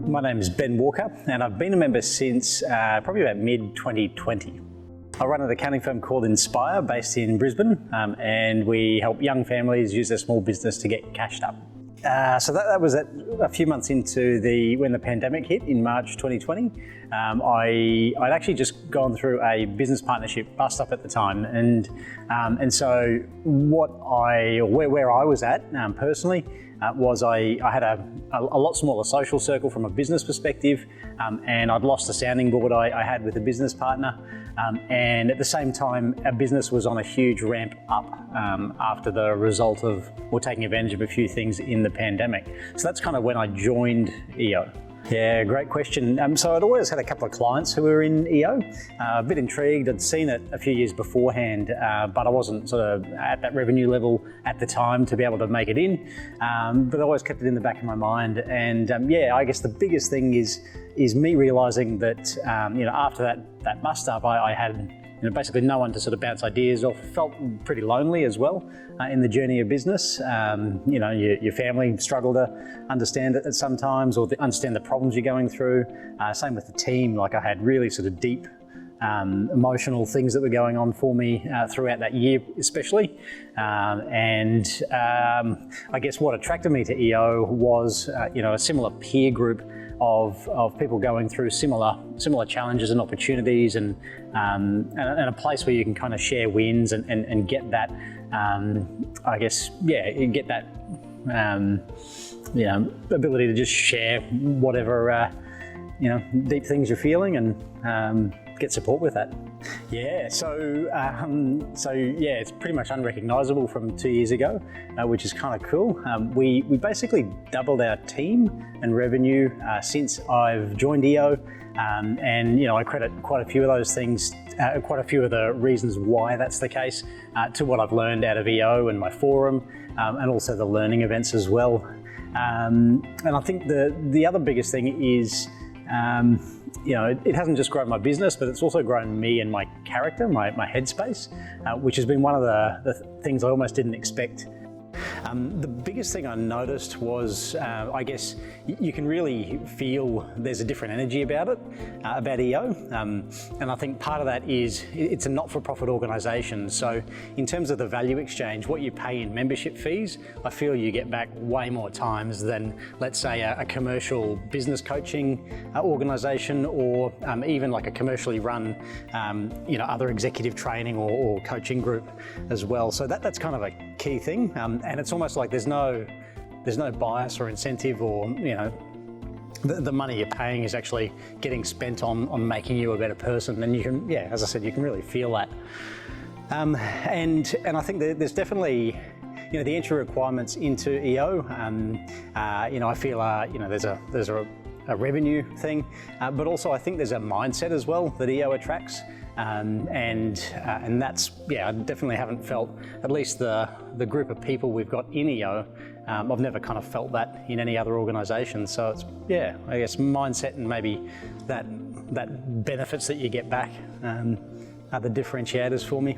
My name is Ben Walker and I've been a member since probably about mid-2020. I run an accounting firm called Inspire based in Brisbane and we help young families use their small business to get cashed up. So that was a few months into when the pandemic hit in March 2020. I'd actually just gone through a business partnership bust up at the time, and so where I was at personally was I had a lot smaller social circle from a business perspective, and I'd lost the sounding board I had with a business partner, and at the same time our business was on a huge ramp up after the result of taking advantage of a few things in the pandemic. So that's kind of when I joined EO. Yeah, great question. So I'd always had a couple of clients who were in EO, a bit intrigued. I'd seen it a few years beforehand, but I wasn't sort of at that revenue level at the time to be able to make it in. But I always kept it in the back of my mind. And yeah, I guess the biggest thing is me realising that after that bust up, I had basically no one to sort of bounce ideas off. Felt pretty lonely as well in the journey of business. Your family struggle to understand it at sometimes, or understand the problems you're going through. Same with the team. Like, I had really sort of deep emotional things that were going on for me throughout that year, especially. I guess what attracted me to EO was a similar peer group of people going through similar challenges and opportunities, and a place where you can kind of share wins and get that, get that ability to just share whatever deep things you're feeling, and get support with that. Yeah, so it's pretty much unrecognisable from 2 years ago, which is kind of cool. We basically doubled our team and revenue since I've joined EO, and I credit quite a few of those things, quite a few of the reasons why that's the case, to what I've learned out of EO and my forum, and also the learning events as well. And I think the other biggest thing is, it hasn't just grown my business, but it's also grown me and my character, my headspace, which has been one of the things I almost didn't expect. The biggest thing I noticed was, I guess, you can really feel there's a different energy about it, about EO. And I think part of that is it's a not-for-profit organisation. So in terms of the value exchange, what you pay in membership fees, I feel you get back way more times than, let's say, a commercial business coaching organisation, or even like a commercially run, other executive training or coaching group as well. So that's kind of a key thing. And it's almost like there's no bias or incentive, or the money you're paying is actually getting spent on making you a better person, and you can, as I said, you can really feel that. And I think there's definitely the entry requirements into EO. I feel there's a revenue thing, but also I think there's a mindset as well that EO attracts. And that's, I definitely haven't felt, at least the group of people we've got in EO, I've never kind of felt that in any other organisation. So it's, I guess mindset and maybe that benefits that you get back are the differentiators for me.